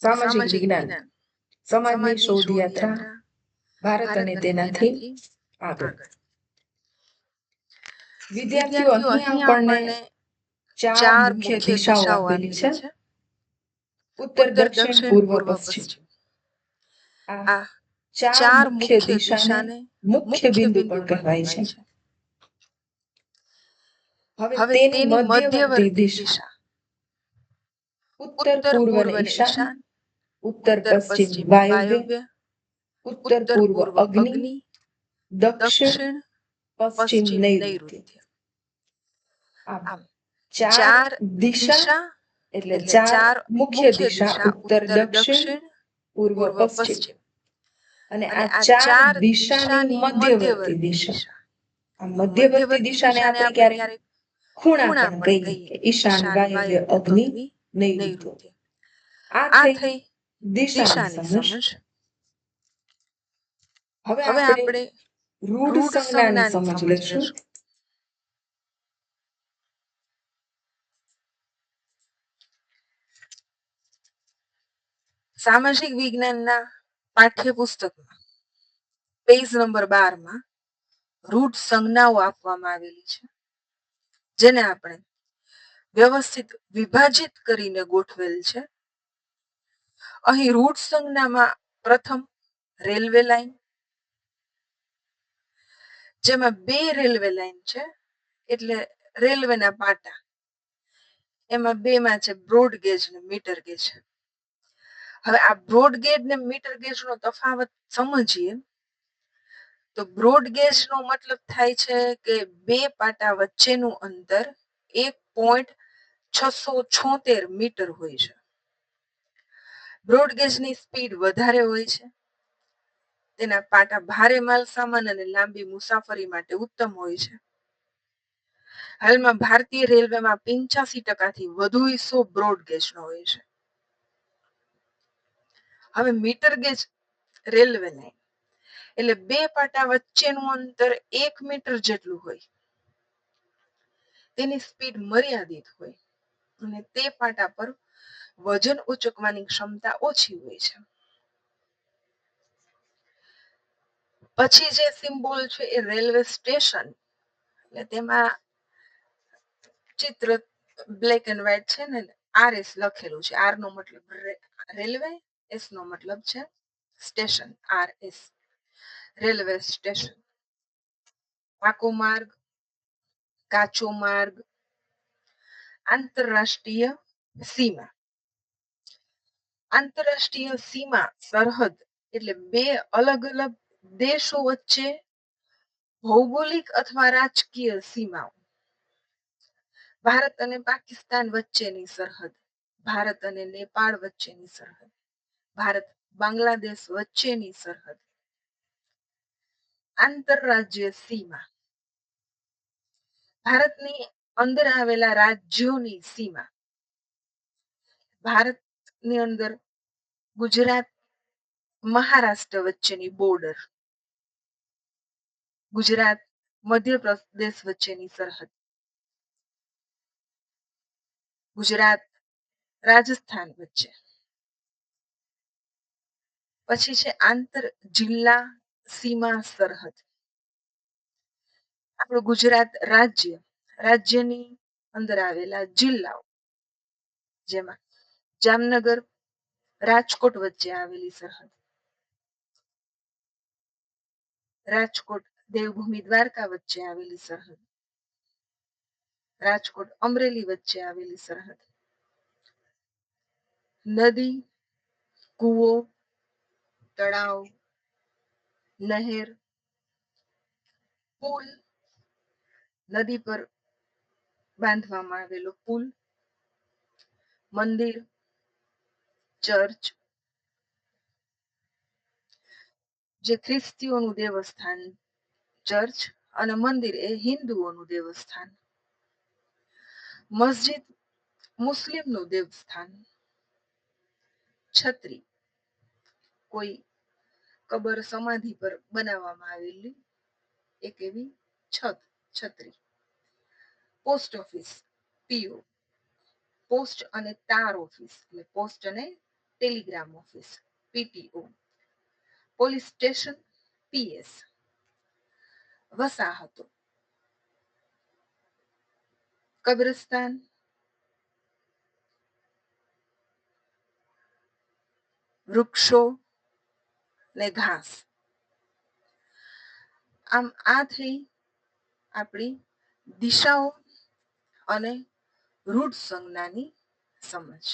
સામાજિક વિજ્ઞાન સમાજની શોધયાત્રા ભારત અને તેનાથી આગળ. વિદ્યાર્થીઓ અહીં આપણને ચાર મુખ્ય દિશાઓ આપેલી છે. ઉત્તર, દક્ષિણ, પૂર્વ, પશ્ચિમ. આ ચાર મુખ્ય દિશાને મુખ્ય બિંદુ પણ કહેવાય છે. હવે તેની મધ્યવર્તી દિશા ઉત્તર પૂર્વ અને ઈશાન, ઉત્તર પશ્ચિમ વાયવ્ય, ઉત્તર પૂર્વ અગ્નિ, દક્ષિણ પશ્ચિમ નૈઋત્ય. આમ ચાર દિશા એટલે ચાર મુખ્ય દિશા ઉત્તર, દક્ષિણ, પૂર્વ, પશ્ચિમ. અને આ ચાર દિશાની મધ્યવર્તી દિશા. આ મધ્યવર્તી દિશાને આપણે ક્યારેક ખૂણા પણ કહીએ કે ઈશાન, વાયવ્ય, અગ્નિ, નૈઋત્ય. આ થઈ દિશાની સમજ. હવે આપણે રૂઢ સંજ્ઞાની સમજ લઈશું. સામાજિક વિજ્ઞાનના પાઠ્યપુસ્તકમાં પેજ નંબર 12 માં રૂઢ સંજ્ઞાઓ આપવામાં આવેલી છે, જેને આપણે વ્યવસ્થિત વિભાજિત કરીને ગોઠવેલ છે. અહીં રૂઢ સંજ્ઞામાં પ્રથમ રેલવે લાઇન, જેમાં બે રેલવે લાઇન છે, એટલે રેલવેના પાટા. એમાં બેમાં છે બ્રોડ ગેજ ને મીટર ગેજ. હવે આ બ્રોડ ગેજ ને મીટર ગેજ નો તફાવત સમજીએ તો બ્રોડ ગેજ નો મતલબ થાય છે કે બે પાટા વચ્ચેનું અંતર 1.676 મીટર હોય છે. બ્રોડ ગેજની સ્પીડ વધારે હોય છે. તેના પાટા ભારે માલ સામાન અને લાંબી મુસાફરી માટે ઉત્તમ હોય છે. હાલમાં ભારતીય રેલવેમાં 85% થી વધુ હિસ્સો બ્રોડ ગેજનો હોય છે. હવે મીટર ગેજ રેલવે લાઇન એટલે બે પાટા વચ્ચેનું અંતર 1 મીટર જેટલું હોય. તેની સ્પીડ મર્યાદિત હોય અને તે પાટા પર વજન ઉચકવાની ક્ષમતા ઓછી હોય છે. પછી જે સિમ્બોલ છે એ રેલવે સ્ટેશન, એટલે તેમાં ચિત્ર બ્લેક એન્ડ વ્હાઇટ છે ને RS લખેલું છે. R નો મતલબ રેલવે, S નો મતલબ છે સ્ટેશન, RS રેલવે સ્ટેશન. પાકો માર્ગ, કાચો માર્ગ, આંતરરાષ્ટ્રીય સીમા. આંતરરાષ્ટ્રીય સીમા સરહદ એટલે બે અલગ અલગ દેશો વચ્ચે ભૌગોલિક અથવા રાજકીય સીમાઓ. ભારત અને પાકિસ્તાન વચ્ચેની સરહદ, ભારત અને નેપાળ વચ્ચેની સરહદ, ભારત બાંગ્લાદેશ વચ્ચેની સરહદ. આંતરરાજ્ય સીમા ભારતની અંદર આવેલા રાજ્યોની સીમા. ભારતની અંદર ગુજરાત મહારાષ્ટ્ર વચ્ચેની બોર્ડર, ગુજરાત મધ્યપ્રદેશ વચ્ચેની સરહદ, ગુજરાત રાજસ્થાન વચ્ચે. પછી છે આંતર જિલ્લા સીમા સરહદ. આપણું ગુજરાત રાજ્ય, રાજ્યની અંદર આવેલા જિલ્લાઓ, જેમાં જામનગર રાજકોટ વચ્ચે આવેલી સરહદ, રાજકોટ દેવભૂમિ દ્વારકા વચ્ચે આવેલી સરહદ, રાજકોટ અમરેલી વચ્ચે આવેલી સરહદ. નદી, કૂવો, તળાવ, નહેર, પુલ, નદી પર બાંધવામાં આવેલો પુલ, મંદિર, ચર્ચ, જે ખ્રિસ્તીઓનું દેવસ્થાન ચર્ચ અને મંદિર એ હિન્દુઓનું દેવસ્થાન. મસ્જિદ મુસ્લિમનું દેવસ્થાન. છત્રી કોઈ કબર સમાધિ પર બનાવવામાં આવેલી એક એવી છત્રી. પોસ્ટ ઓફિસ PO, પોસ્ટ અને તાર ઓફિસ એટલે પોસ્ટ અને Telegram office PTO, police station PS, વસાહતો કબ્રસ્તાન, વૃક્ષો ને ઘાસ. આમ આ થઈ આપણી દિશાઓ અને રૂઢ સંજ્ઞાની સમજ.